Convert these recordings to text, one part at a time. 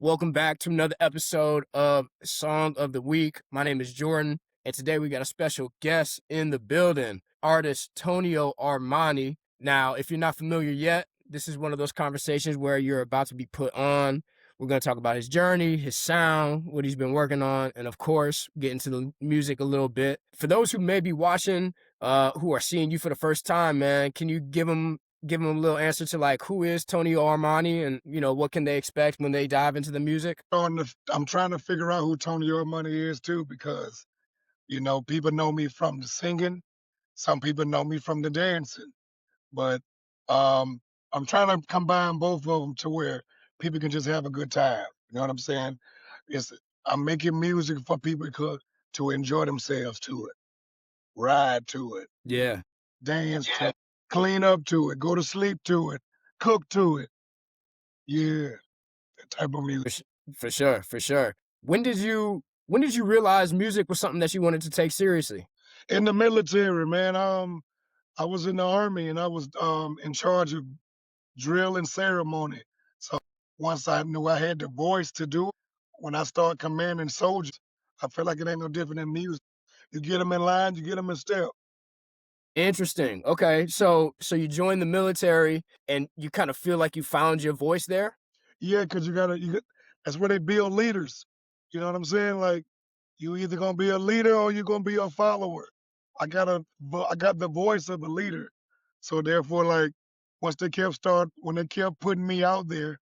Welcome back to another episode of Song of the Week. My name is Jordan, and today we got a special guest in the building, artist Tonio Armani. Now, if you're not familiar yet, this is one of those conversations where you're about to be put on. We're going to talk about his journey, his sound, what he's been working on, and of course, get into the music a little bit. For those who may be watching, who are seeing you for the first time, man, can you give them a little answer to like who is Tonio Armani and what can they expect when they dive into the music? I'm trying to figure out who Tonio Armani is too, because people know me from the singing, some people know me from the dancing, but um, I'm trying to combine both of them to where people can just have a good time. You know what I'm saying? It's I'm making music for people to enjoy themselves to it, ride to it, Yeah, dance to it, clean up to it, go to sleep to it, cook to it. Yeah, that type of music. for, s- for sure, for sure. When did you realize music was something that you wanted to take seriously? In the military, man. I was in the Army and I was in charge of drill and ceremony. So once I knew I had the voice to do it, when I started commanding soldiers, I feel like it ain't no different than music. You get them in line, you get them in step. Interesting. Okay, so you joined the military and you kind of feel like you found your voice there. Yeah, because that's where they build leaders. You know what I'm saying? Like, you either gonna be a leader or you're gonna be a follower. I got the voice of a leader. So therefore, like, when they kept putting me out there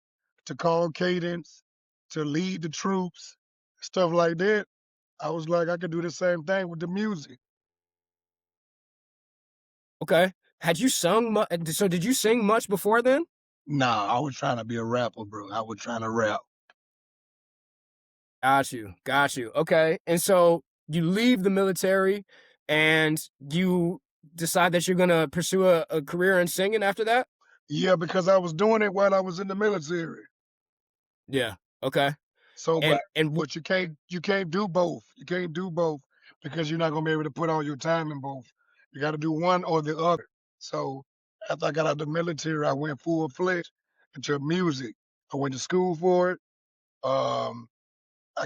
to call cadence, to lead the troops, stuff like that, I was like, I could do the same thing with the music. Okay. Had you sung much? So did you sing much before then? Nah, I was trying to be a rapper, bro. I was trying to rap. Got you. Got you. Okay. And so you leave the military and you decide that you're going to pursue a career in singing after that? Yeah, because I was doing it while I was in the military. Yeah. Okay. So, And but and w- but you can't do both. You can't do both because you're not gonna be able to put all your time in both. You got to do one or the other. So after I got out of the military, I went full fledged into music. I went to school for it. Um, I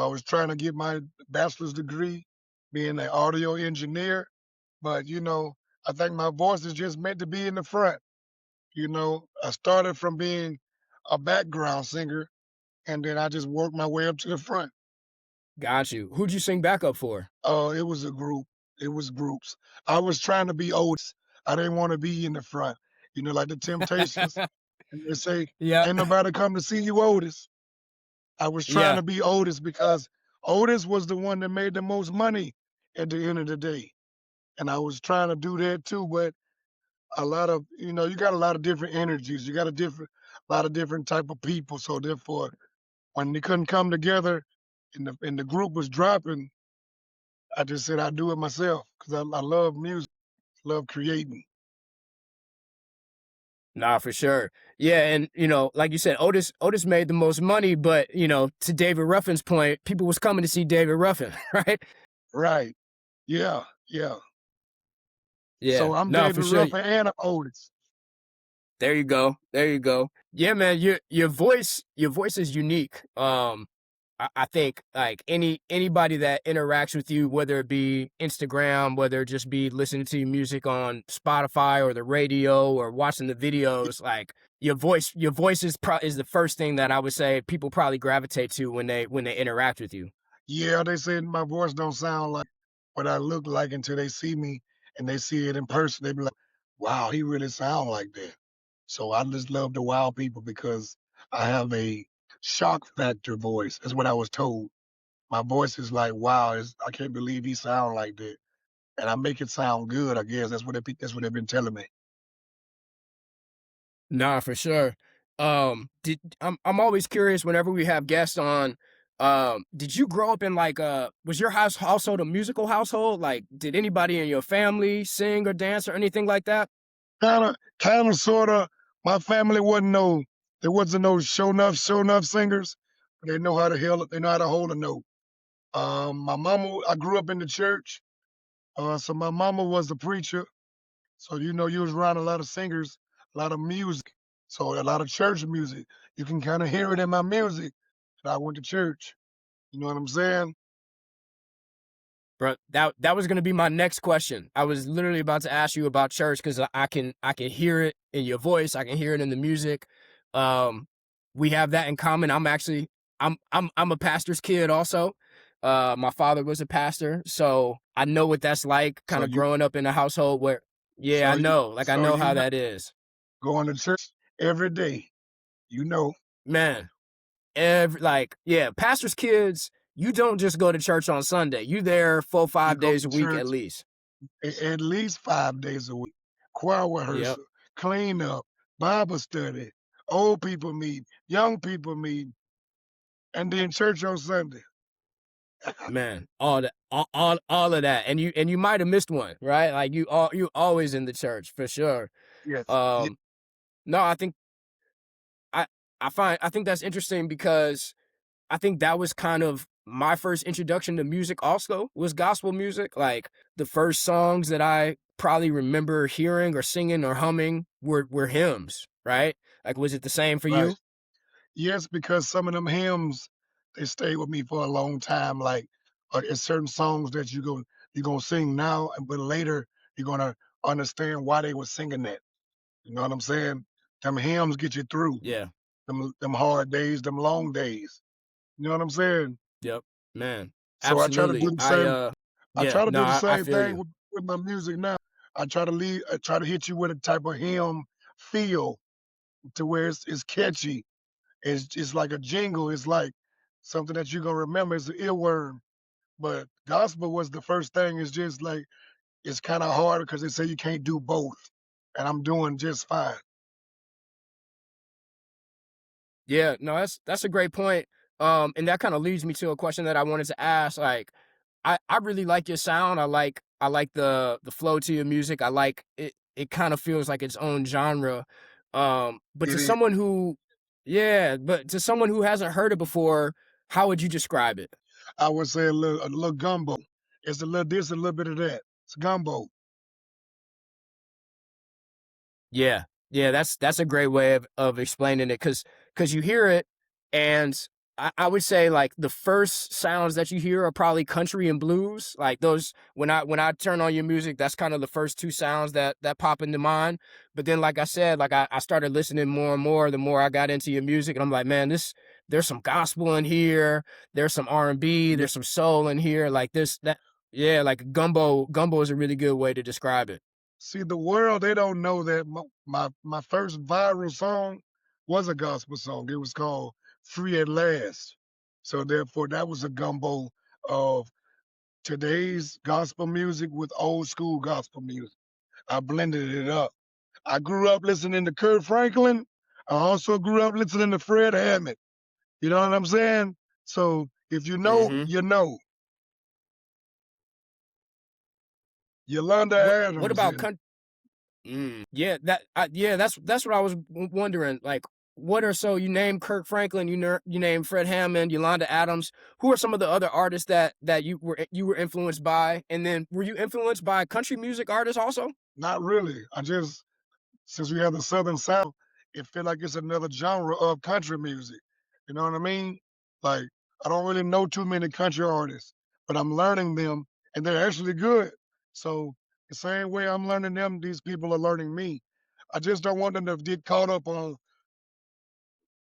was trying to get my bachelor's degree, being an audio engineer. But I think my voice is just meant to be in the front. I started from being a background singer, and then I just worked my way up to the front. got you. Who'd you sing backup for? Oh, it was a group. It was groups. I was trying to be Otis. I didn't want to be in the front. Like the Temptations. And they say, Yeah. "Ain't nobody come to see you, Otis." I was trying Yeah. to be Otis because Otis was the one that made the most money at the end of the day. And I was trying to do that too, but you got a lot of different energies. You got a lot of different type of people. So therefore, when they couldn't come together and the group was dropping, I just said I'd do it myself because I love music, love creating. Nah, for sure. Yeah, and like you said, Otis made the most money, but to David Ruffin's point, people was coming to see David Ruffin, right? Right. Yeah, yeah. Yeah. So I'm No, for David sure. Ruffin and I'm Otis. There you go. There you go. Yeah, man, your voice is unique. I think like anybody that interacts with you, whether it be Instagram, whether it just be listening to your music on Spotify or the radio or watching the videos, like your voice is the first thing that I would say people probably gravitate to when they interact with you. Yeah, they say my voice don't sound like what I look like until they see me and they see it in person. They be like, wow, he really sound like that. So I just love to wow people because I have a shock factor voice. That's what I was told. My voice is like, wow, I can't believe he sound like that. And I make it sound good, I guess. That's what they've been telling me. Nah, for sure. I'm always curious whenever we have guests on. Did you grow up in like was your household a musical household? Like, did anybody in your family sing or dance or anything like that? Kinda, sorta. My family there wasn't no show enough singers, but they know how to hold a note. My mama, I grew up in the church, so my mama was a preacher. So you was around a lot of singers, a lot of music, so a lot of church music. You can kind of hear it in my music. and I went to church. You know what I'm saying? Bro, that was gonna be my next question. I was literally about to ask you about church because I can hear it in your voice. I can hear it in the music. Um, we have that in common. I'm a pastor's kid also. My father was a pastor, so I know what that's like. Kind So of you, growing up in a household where, yeah, I so you, know. Like I so know you how know, that is, going to church every day. You know, man. Yeah, pastor's kids. You don't just go to church on Sunday. You there four you five go days to a week at church least. at least 5 days a week. Choir Yep, rehearsal, clean up, Bible study, old people meet, young people meet, and then church on Sunday. man. All of that, and you might have missed one, right? Like you always in the church for sure. Yes. Yeah, Um, no, I I think that's interesting because I think that was kind of my first introduction to music. Also, was gospel music. Like the first songs that I probably remember hearing or singing or humming were hymns, right? Like, was it the same for right. you? Yes, because some of them hymns, they stay with me for a long time. Like, it's certain songs that you're gonna sing now, but later you're gonna understand why they were singing that. You know what I'm saying? Them hymns get you through Yeah. them hard days, them long days. You know what I'm saying? Yep. Man. So I try to Absolutely. do the same. I Yeah. try to No, do the I same feel thing you. with my music now. I try to hit you with a type of hymn feel to where it's catchy. It's like a jingle. It's like something that you're gonna remember. It's an earworm. But gospel was the first thing. It's just like it's kind of hard because they say you can't do both, and I'm doing just fine. Yeah, no, that's a great point. And that kind of leads me to a question that I wanted to ask. Like, I really like your sound. I like the flow to your music. I like it. It kind of feels like its own genre. But It to is. someone who, yeah, but to someone who hasn't heard it before, how would you describe it? I would say a little gumbo. It's a little this, a little bit of that. It's gumbo. Yeah. Yeah, that's a great way of explaining it because you hear it and I would say like the first sounds that you hear are probably country and blues. Like those when I turn on your music, that's kind of the first two sounds that pop into mind. But then like I said, like I started listening more and more the more I got into your music and I'm like, man, there's some gospel in here, there's some R&B, Yeah. there's some soul in here. Like this that yeah, like gumbo is a really good way to describe it. See, the world, they don't know that my first viral song was a gospel song. It was called Free at Last. So therefore, that was a gumbo of today's gospel music with old school gospel music. I blended it up. I grew up listening to Kurt Franklin. I also grew up listening to Fred Hammond. You know what I'm saying? So if you know, Mhm. you know. Yolanda What Adams about and yeah, that's what I was wondering. Like, what are so you name Kirk Franklin, you name Fred Hammond, Yolanda Adams. Who are some of the other artists that you were influenced by? And then were you influenced by country music artists also? not really. I just since we have the Southern sound, it feel like it's another genre of country music. You know what I mean? Like I don't really know too many country artists, but I'm learning them, and they're actually good. So the same way I'm learning them, these people are learning me. I just don't want them to get caught up on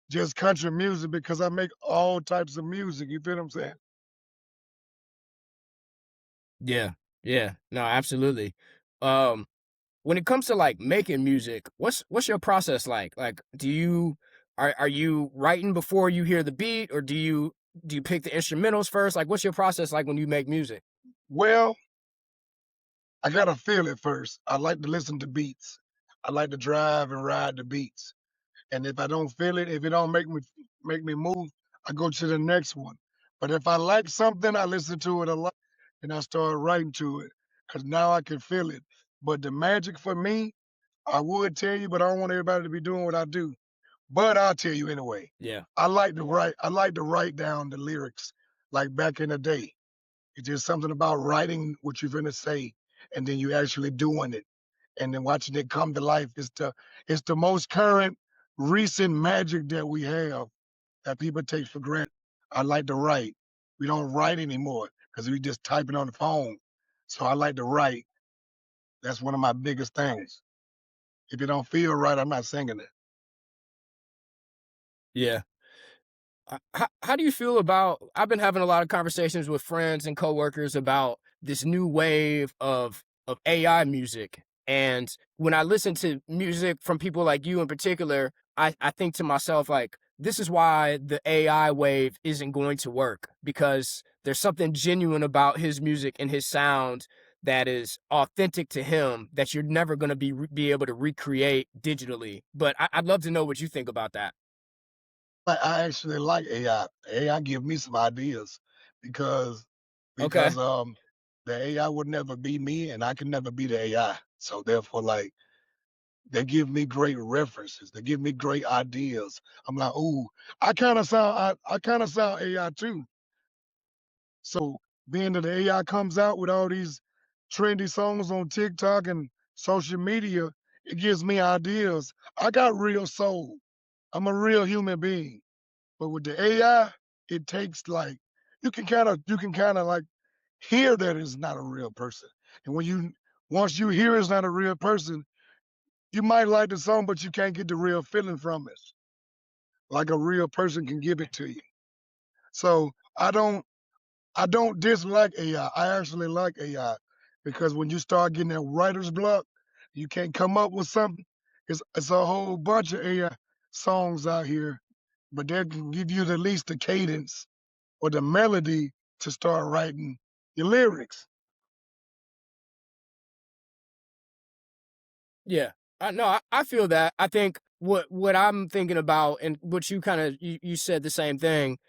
just country music because I make all types of music. You feel what I'm saying? Yeah, yeah, no, absolutely. Um, when it comes to like making music, what's your process like? Like, are you writing before you hear the beat, or do you pick the instrumentals first? Like, what's your process like when you make music? Well, I gotta feel it first. I like to listen to beats. I like to drive and ride the beats. And if I don't feel it, if it don't make me move, I go to the next one. But if I like something, I listen to it a lot and I start writing to it because now I can feel it. But the magic for me, I would tell you, but I don't want everybody to be doing what I do. But I'll tell you anyway. Yeah, I like to write. I like to write down the lyrics like back in the day. It's just something about writing what you're gonna say and then you actually doing it and then watching it come to life. It's the most current, recent magic that we have that people take for granted. I like to write. We don't write anymore because we just typing on the phone. So I like to write. That's one of my biggest things. If it don't feel right, I'm not singing it. Yeah. How do you feel about I've been having a lot of conversations with friends and coworkers about this new wave of AI music. And when I listen to music from people like you in particular, I think to myself like this is why the AI wave isn't going to work because there's something genuine about his music and his sound that is authentic to him that you're never going to be able to recreate digitally. But I'd love to know what you think about that. But I actually like AI. AI give me some ideas because Okay. because the AI would never be me and I can never be the AI. So therefore, like they give me great references. They give me great ideas. I'm like, ooh, I kind of sound AI too. So being that the AI comes out with all these trendy songs on TikTok and social media, it gives me ideas. I got real soul. I'm a real human being. But with the AI, it takes like you can kind of like hear that it's not a real person. And when you once you hear it's not a real person, you might like the song, but you can't get the real feeling from it. Like a real person can give it to you. So I don't dislike AI. I actually like AI because when you start getting that writer's block, you can't come up with something. It's a whole bunch of AI songs out here, but that can give you at least the cadence or the melody to start writing your lyrics. Yeah. I no, I feel that. I think what I'm thinking about and what you kind of you said the same thing.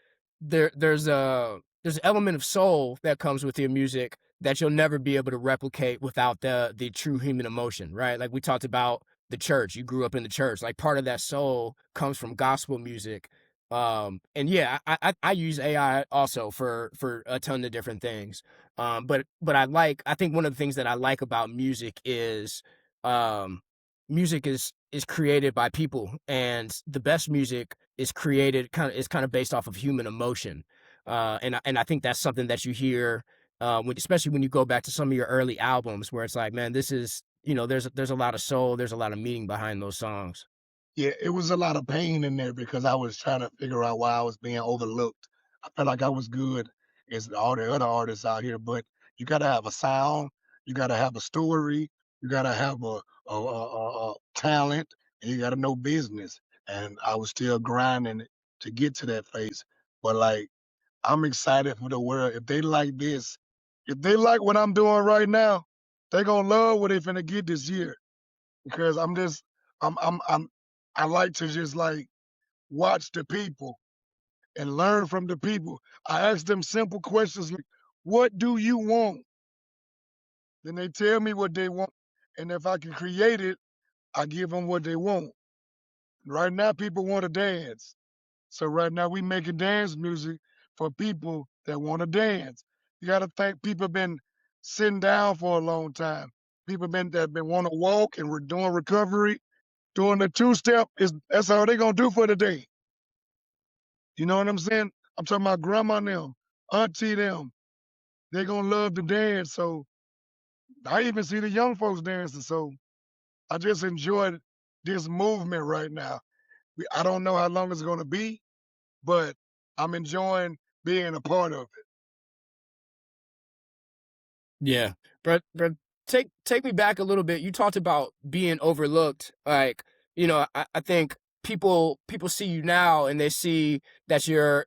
There's an element of soul that comes with your music that you'll never be able to replicate without the true human emotion, right? Like we talked about the church. You grew up in the church. Like part of that soul comes from gospel music. And yeah, I use AI also for a ton of different things. But I think one of the things that I like about music is um music is created by people and the best music is kind of based off of human emotion. And I think that's something that you hear especially when you go back to some of your early albums where it's like, man, this is, there's a lot of soul, there's a lot of meaning behind those songs. Yeah, it was a lot of pain in there because I was trying to figure out why I was being overlooked. I felt like I was good as all the other artists out here, but you got to have a sound, you got to have a story, you got to have a talent, and you got to know business. And I was still grinding to get to that phase. But like, I'm excited for the world. If they like this, if they like what I'm doing right now, they gonna love what they finna get this year because I'm I like to just like watch the people and learn from the people. I ask them simple questions like, "What do you want?" Then they tell me what they want, and if I can create it, I give them what they want. Right now, people want to dance, so right now we making dance music for people that want to dance. You got to think people been sitting down for a long time. People been want to walk and we're doing recovery. Doing the two step is that's all they gonna do for the day. You know what I'm saying? I'm talking about grandma and them, auntie them. They gonna love to dance. So I even see the young folks dancing. So I just enjoy this movement right now. I don't know how long it's gonna be, but I'm enjoying being a part of it. Yeah. But take me back a little bit. You talked about being overlooked. Like, I think people see you now and they see that you're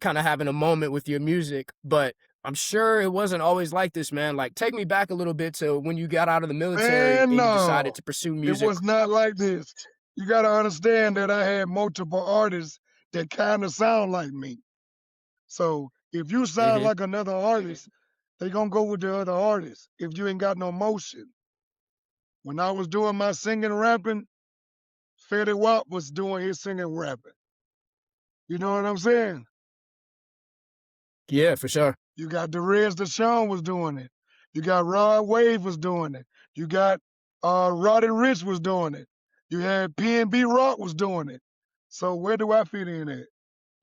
kind of having a moment with your music, but I'm sure it wasn't always like this, man. Like, take me back a little bit to when you got out of the military Man, and you decided no, to pursue it music. was not like this. You gotta understand that I had multiple artists that kind of sound like me. So if you sound Hmm. like another artist, they gonna go with the other artist if you ain't got no motion. When I was doing my singing rapping, Fetty Wap was doing his singing rapping. You know what I'm saying? Yeah, for sure. You got Derez Deshawn was doing it. You got Rod Wave was doing it. You got Roddy Rich was doing it. You had PNB Rock was doing it. So where do I fit in at?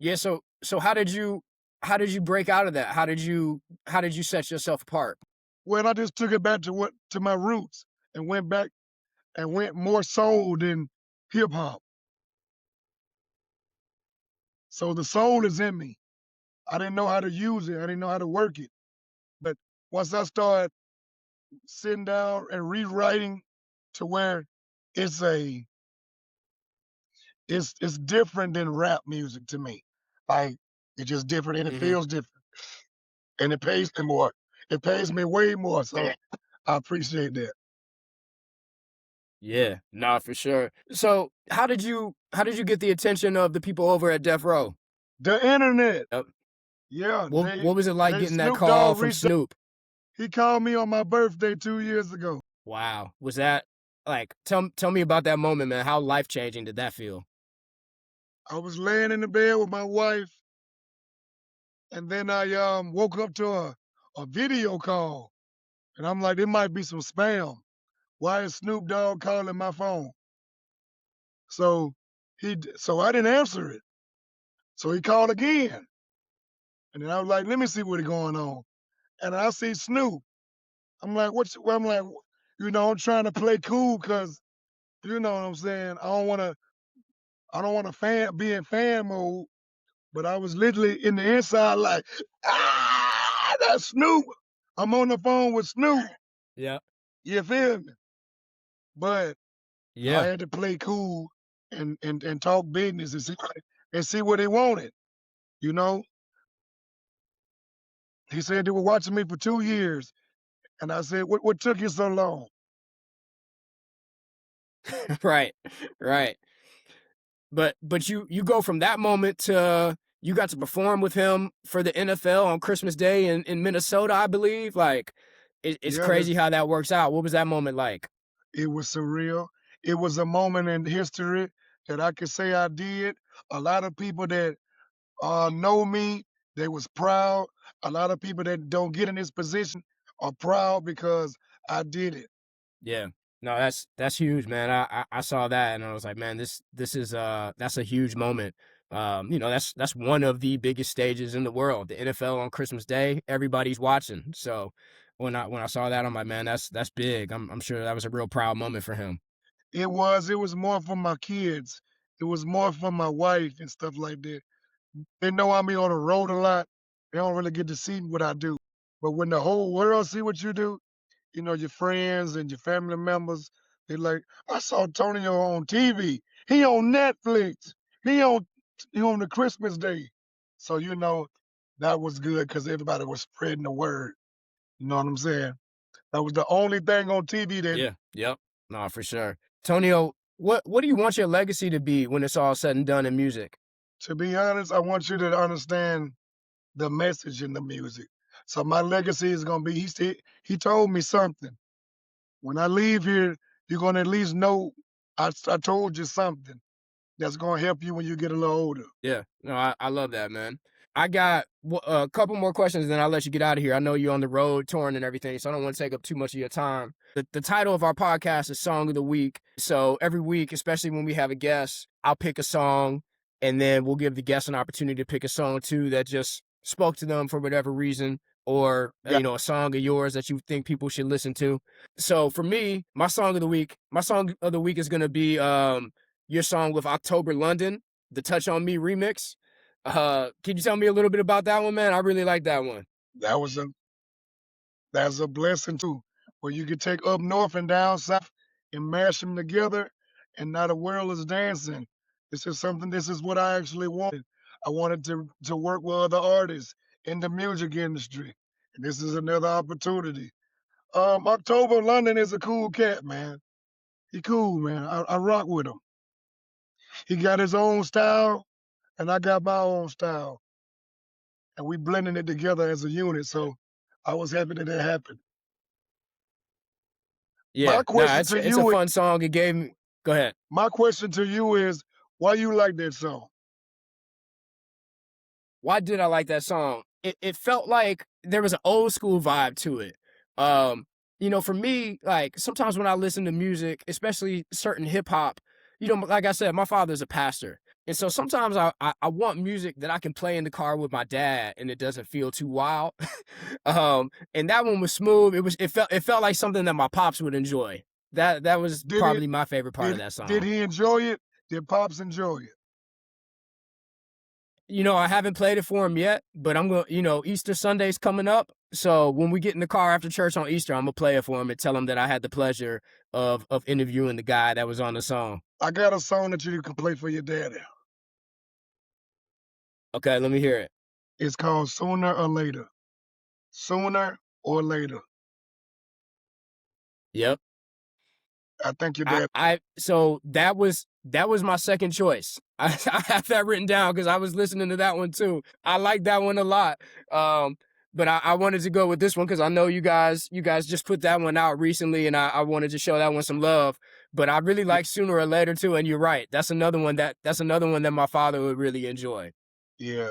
Yeah, so So how did you break out of that? How did you set yourself apart? Well, I just took it back to my roots and went back and went more soul than hip hop. So the soul is in me. I didn't know how to use it. I didn't know how to work it. But once I started sitting down and rewriting to where it's a it's different than rap music to me. Like it's just different and it Hmm. feels different and it pays me more. It pays me way more. So I appreciate that. Yeah, nah, for sure. So how did you get the attention of the people over at Death Row? The internet, Yep. yeah, What was it like they getting that Snoop call Dogg from reached out. Snoop? He called me on my birthday 2 years ago. Wow. Was that like tell me about that moment, man. How life changing did that feel? I was laying in the bed with my wife, and then I woke up to a video call, and I'm like, it might be some spam. Why is Snoop Dogg calling my phone? So so I didn't answer it. So he called again, and then I was like, let me see what's going on. And I see Snoop. I'm like, well, I'm like, I'm trying to play cool because you know what I'm saying. I don't want to be in fan mode. But I was literally in the inside like, that's Snoop. I'm on the phone with Snoop. Yeah. You feel me? But I Yeah. had to play cool and talk business and see what he wanted. You know, he said they were watching me for 2 years, and I said, what took you so long? Right. Right. But you go from that moment to you got to perform with him for the NFL on Christmas Day in Minnesota, I believe. Like it's Yeah, crazy how that works out. What was that moment like? it was surreal. It was a moment in history that I could say I did. A lot of people that know me. They was proud. A lot of people that don't get in this position are proud because I did it. Yeah. No, that's huge, man. I saw that and I was like, man, this is that's a huge moment. That's one of the biggest stages in the world. The NFL on Christmas Day, everybody's watching. So when I saw that, I'm like, man, that's big. I'm sure that was a real proud moment for him. It was more for my kids. It was more for my wife and stuff like that. They know I be on the road a lot. They don't really get to see what I do. But when the whole world see what you do, your friends and your family members, they like, I saw Tonio on TV. He on Netflix. He on he on the Christmas Day. So that was good because everybody was spreading the word. You know what I'm saying? That was the only thing on TV that, Yeah. Yep. No, for sure. Tonio, what do you want your legacy to be when it's all said and done in music? to be honest, I want you to understand the message in the music. So my legacy is gonna be. He told me something. When I leave here, you're gonna at least know I told you something that's gonna help you when you get a little older. Yeah. No, I love that, man. I got a couple more questions, then I'll let you get out of here. I know you're on the road touring and everything, so I don't want to take up too much of your time. The title of our podcast is Song of the Week. So every week, especially when we have a guest, I'll pick a song and then we'll give the guest an opportunity to pick a song too that just spoke to them for whatever reason or, Got a song of yours that you think people should listen to. So for me, my song of the week is going to be your song with October London, the Touch on Me remix. Can you tell me a little bit about that one, man? I really like that one. that was a that's a blessing too, where you could take up north and down south and mash them together, and now the world is dancing. This is something. This is what I actually wanted. I wanted to work with other artists in the music industry, and this is another opportunity. October London is a cool cat, man. He cool, man. I rock with him. He got his own style, and I got my own style, and we blending it together as a unit. So I was happy that it happened. My Yeah, nah, question it's to it's a you, fun song. It gave me. Go ahead. my question to you is, why you like that song? Why did I like that song? It felt like there was an old school vibe to it. Um, for me, like sometimes when I listen to music, especially certain hip hop, like I said, my father's a pastor. And so sometimes I want music that I can play in the car with my dad and it doesn't feel too wild. And that one was smooth. It felt like something that my pops would enjoy. That was Did it? probably my favorite part of Did that did song. he enjoy it? Did Pops enjoy it? I haven't played it for him yet, but I'm going to, Easter Sunday's coming up. So when we get in the car after church on Easter, I'm going to play it for him and tell him that I had the pleasure of interviewing the guy that was on the song. I got a song that you can play for your daddy. Okay, let me hear it. It's called Sooner or Later. Sooner or Later. Yep. I think your I dad. I so that was my second choice. I have that written down because I was listening to that one too. I like that one a lot. But I wanted to go with this one because I know you guys just put that one out recently, and I wanted to show that one some love. But I really like Sooner or Later too, and you're right. That's another one that my father would really enjoy. Yeah.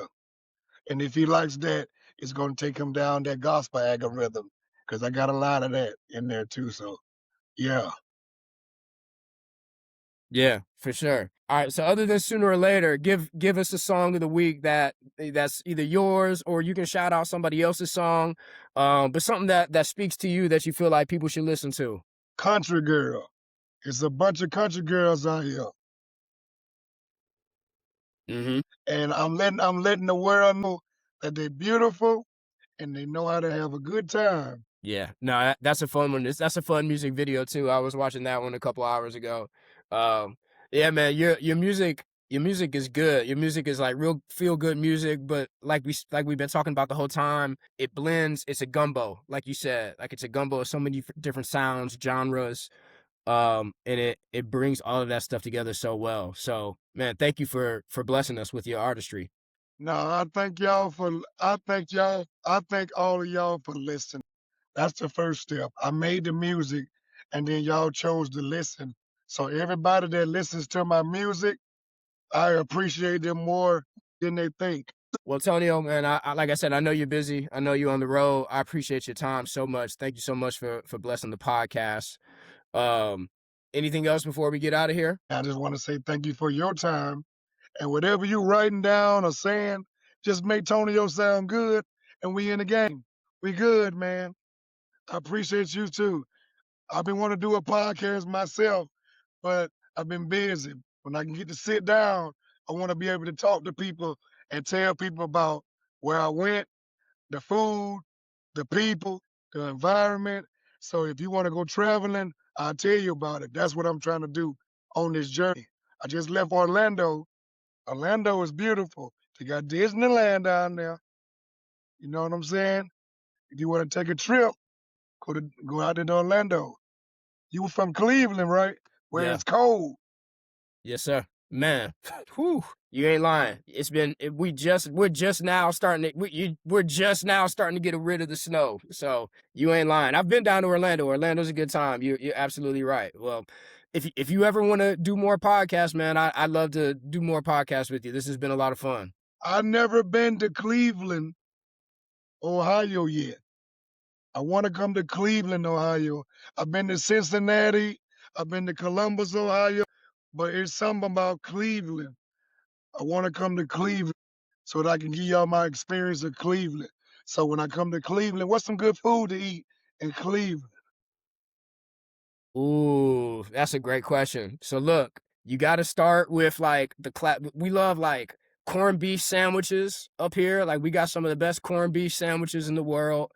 And if he likes that, it's gonna take him down that gospel algorithm. Cause I got a lot of that in there too. So yeah. Yeah, for sure. All right, so other than Sooner or Later, give us a song of the week that's either yours or you can shout out somebody else's song, but something that speaks to you that you feel like people should listen to. Country girl. It's a bunch of country girls out here. Mhm. And I'm letting the world know that they're beautiful and they know how to have a good time. Yeah, no, that's a fun one. That's a fun music video too. I was watching that one a couple hours ago. Um, yeah, man, your music is good. Your music is like real feel good music, but like we've been talking about the whole time, it blends. It's a gumbo, like you said, like it's a gumbo of so many different sounds, genres, and it brings all of that stuff together so well. So, man, thank you for blessing us with your artistry. No, I thank all of y'all for listening. That's the first step. I made the music and then y'all chose to listen. So everybody that listens to my music, I appreciate them more than they think. Well, Tonio, man, like I said, I know you're busy. I know you're on the road. I appreciate your time so much. Thank you so much for blessing the podcast. Um, Anything else before we get out of here? I just want to say thank you for your time. And whatever you writing down or saying, just make Tonio sound good and we in the game. We good, man. I appreciate you too. I've been wanting to do a podcast myself, but I've been busy. When I can get to sit down, I want to be able to talk to people and tell people about where I went, the food, the people, the environment. So if you want to go traveling, I'll tell you about it. That's what I'm trying to do on this journey. I just left Orlando. Orlando is beautiful. They got Disneyland down there. You know what I'm saying? If you want to take a trip, go out to Orlando. You were from Cleveland, right? Where Yeah. it's cold. Yes, sir. Man, whew, you ain't lying. We're just now starting to we're just now starting to get rid of the snow. So you ain't lying. I've been down to Orlando. Orlando's a good time. You're absolutely right. Well, if you ever want to do more podcasts, man, I'd love to do more podcasts with you. This has been a lot of fun. I've never been to Cleveland, Ohio yet. I want to come to Cleveland, Ohio. I've been to Cincinnati. I've been to Columbus, Ohio. But it's something about Cleveland. I want to come to Cleveland so that I can give y'all my experience of Cleveland. So when I come to Cleveland, what's some good food to eat in Cleveland? Ooh, that's a great question. So look, you got to start with like we love like corned beef sandwiches up here. Like we got some of the best corned beef sandwiches in the world.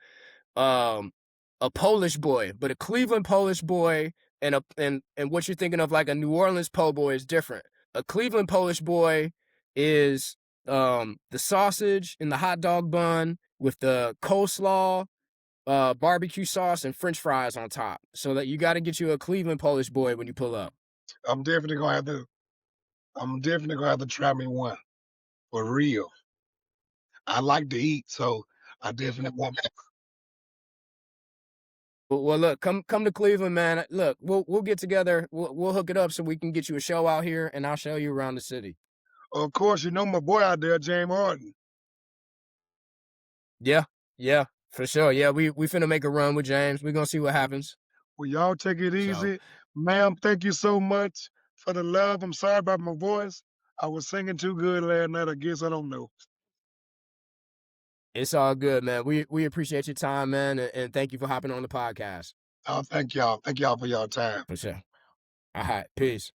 Um, a Polish boy, but a Cleveland Polish boy and what you're thinking of like a New Orleans po' boy is different. A Cleveland Polish boy is the sausage in the hot dog bun with the coleslaw, barbecue sauce and French fries on top. So that you got to get you a Cleveland Polish boy when you pull up. I'm definitely gonna have to. I'm definitely gonna have to try me one for real. I like to eat, so I definitely want. Well, look, come to Cleveland, man. Look, we'll get together. We'll hook it up so we can get you a show out here, and I'll show you around the city. Of course, you know my boy out there, James Harden. Yeah, yeah, for sure. Yeah, we finna make a run with James. We're gonna see what happens. Well, y'all take it So, easy. Ma'am, thank you so much for the love. I'm sorry about my voice. I was singing too good last night. I guess I don't know. It's all good, man. We appreciate your time, man, and thank you for hopping on the podcast. Thank y'all. Thank y'all for y'all time. For sure. All right. Peace.